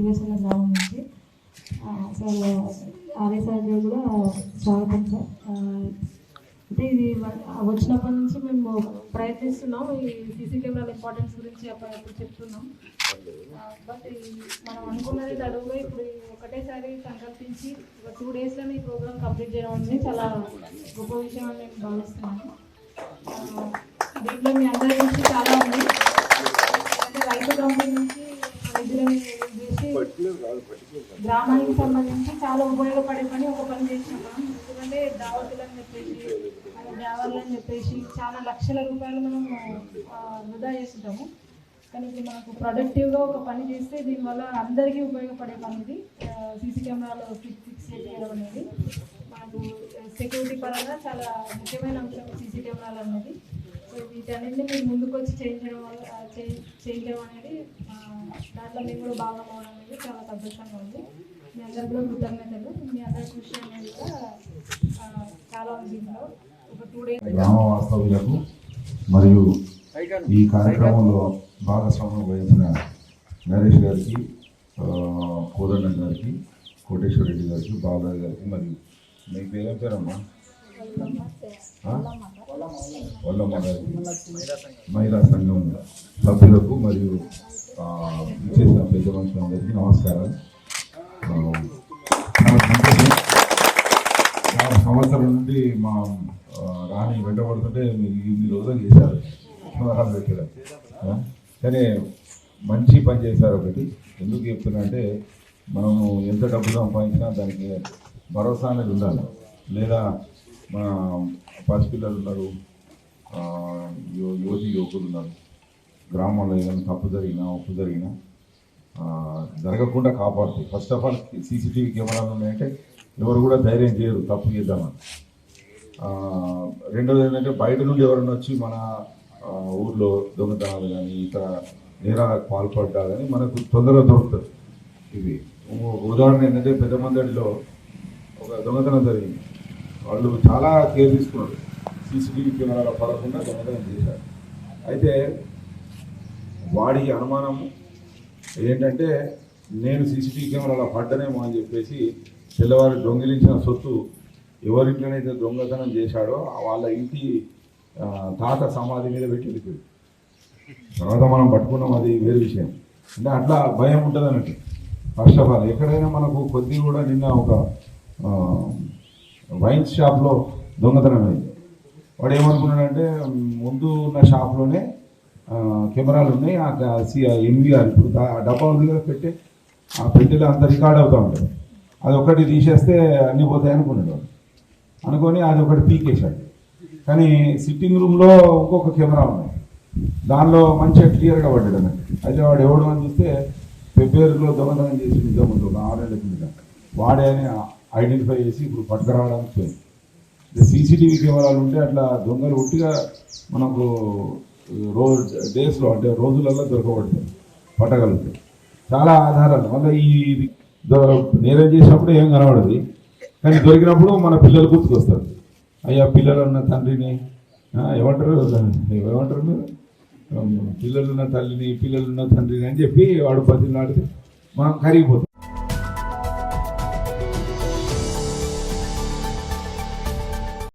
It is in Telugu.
శ్రీవేశ్వర గ్రామం నుంచి. సార్ ఆర్య సార్ కూడా స్వాగతం సార్. అంటే ఇది వచ్చినప్పటి నుంచి మేము ప్రయత్నిస్తున్నాం, ఈ సీసీ కెమెరాల ఇంపార్టెన్స్ గురించి అప్పుడు చెప్తున్నాం. బట్ మనం అనుకున్నది తడువుగా ఇప్పుడు ఒకటేసారి సంకల్పించి ఒక 2 డేస్లోనే ఈ ప్రోగ్రామ్ కంప్లీట్ చేయడం అనేది చాలా గొప్ప విషయం అని నేను భావిస్తున్నాను. దీంట్లో మీ అందరి నుంచి చాలా ఉంది. అంటే రైతు కంపెనీ నుంచి నిధులను చేసి గ్రామానికి సంబంధించి చాలా ఉపయోగపడే పని ఒక పని చేసినాం. ఎందుకంటే దావతులని చెప్పేసి దేవాలని చెప్పేసి చాలా లక్షల రూపాయలు మనం వృధా చేస్తుంటాము. కానీ ఇది మనకు ప్రొడక్టివ్గా ఒక పని చేస్తే దీనివల్ల అందరికీ ఉపయోగపడే పని ఇది. సీసీ కెమెరాలో ఫిక్స్ చేయడం అనేది మనకు సెక్యూరిటీ పరంగా చాలా ముఖ్యమైన అంశం సీసీ కెమెరాలు అనేది. సో వీటన్నిటిని మీరు ముందుకు వచ్చి చేయడం అనేది దాంట్లో మేము కూడా భాగం అవడం అనేది చాలా సంతోషంగా ఉంది. మీ అందరికీ కూడా కృతజ్ఞతలు. మీ అందరి కృషి అనేది కూడా చాలా ఉంది. దీంట్లో ఒక 2 days గ్రామ వాస్తవ్యులకు మరియు ఈ కార్యక్రమంలో భాగస్వామ్యం వహించిన నరేష్ గారికి, కోదండం గారికి, కోటేశ్వర రెడ్డి గారికి, బాబురాజు గారికి, మరియు మీ పేరు పేరమ్మా వల్లమ్మ గారికి, మహిళా సంఘం సభ్యులకు మరియు చేసిన పెద్ద మనుషులందరికీ నమస్కారాలు. సంవత్సరం నుండి మా రాణి వెంటబడుతుంటే మీరు ఇన్ని రోజులు చేశారు పెట్టడం, కానీ మంచి పని చేశారు. ఒకటి ఎందుకు చెప్తున్నా అంటే మనము ఎంత డబ్బు సంపాదించినా దానికి భరోసా అనేది ఉండాలి. లేదా మన పసిపిల్లలు ఉన్నారు, యువకులు ఉన్నారు, గ్రామంలో ఏదైనా తప్పు జరిగినా ఒప్పు జరిగినా జరగకుండా కాపాడుతాయి. ఫస్ట్ ఆఫ్ ఆల్ సీసీటీవీ కెమెరాలు ఉన్నాయంటే ఎవరు కూడా ధైర్యం చేయరు తప్పు చేద్దామని. రెండోది ఏంటంటే బయట నుండి ఎవరైనా వచ్చి మన ఊర్లో దొంగతనాలు కానీ ఇతర నేరాలకు పాల్పడ్డా కానీ మనకు తొందరగా దొరుకుతుంది. ఇది ఉదాహరణ ఏంటంటే పెద్ద మందడిలో ఒక దొంగతనం జరిగింది. వాళ్ళు చాలా కేర్ తీసుకున్నారు, సీసీటీవీ కెమెరాలో పడకుండా దొంగతనం చేశారు. అయితే వాడి అనుమానం ఏంటంటే నేను సీసీటీవీ కెమెరాలో పడ్డనేమో అని చెప్పేసి తెల్లవారు దొంగిలించిన సొత్తు ఎవరింట్లోనైతే దొంగతనం చేశాడో వాళ్ళ ఇంటి తాత సమాధి మీద పెట్టి వెళ్ళిపోయింది. తర్వాత మనం పట్టుకున్నాం, అది వేరే విషయం. అంటే అట్లా భయం ఉంటుంది అన్నట్టు. ఫస్ట్ ఆఫ్ ఆల్ ఎక్కడైనా మనకు కొద్ది కూడా నిన్న ఒక వైన్ షాప్లో దొంగతనం అయింది. వాడు ఏమనుకున్నాడంటే ముందు ఉన్న షాప్లోనే కెమెరాలు ఉన్నాయి, ఎన్విఆర్ ఇప్పుడు డబ్బా ఉంది కదా పెట్టే, ఆ పెట్టెలో అంత రికార్డ్ అవుతూ ఉంటుంది. అది ఒకటి తీసేస్తే అన్నీ పోతాయి అనుకున్నాడు వాడు. అనుకొని అది ఒకటి పీకేశాడు. కానీ సిట్టింగ్ రూమ్లో ఇంకొక కెమెరా ఉన్నాయి, దానిలో మంచిగా క్లియర్గా పడ్డాడు అన్నట్టు. అయితే వాడు ఎవడు అని చూస్తే ఫిబ్రవరిలో దొంగతనం చేసి నిజాముందు ఒక 6 నెలల కింద వాడే అని ఐడెంటిఫై చేసి ఇప్పుడు పట్టుకురావడానికి పోయింది. సీసీటీవీ కెమెరాలు ఉంటే అట్లా దొంగలు ఒట్టిగా మనకు డేస్లో అంటే రోజులలో దొరకబడుతుంది, పట్టగలుగుతాయి. చాలా ఆధారాలు మళ్ళీ ఈ నేరం చేసినప్పుడు ఏం కనబడదు, కానీ దొరికినప్పుడు మన పిల్లలు గుర్తుకొస్తారు. అయ్యా పిల్లలున్న తండ్రిని ఏమంటారు మీరు, పిల్లలున్న తల్లిని పిల్లలున్న తండ్రిని అని చెప్పి వాడు బతిలాడితే మనం కరిగిపోతాం.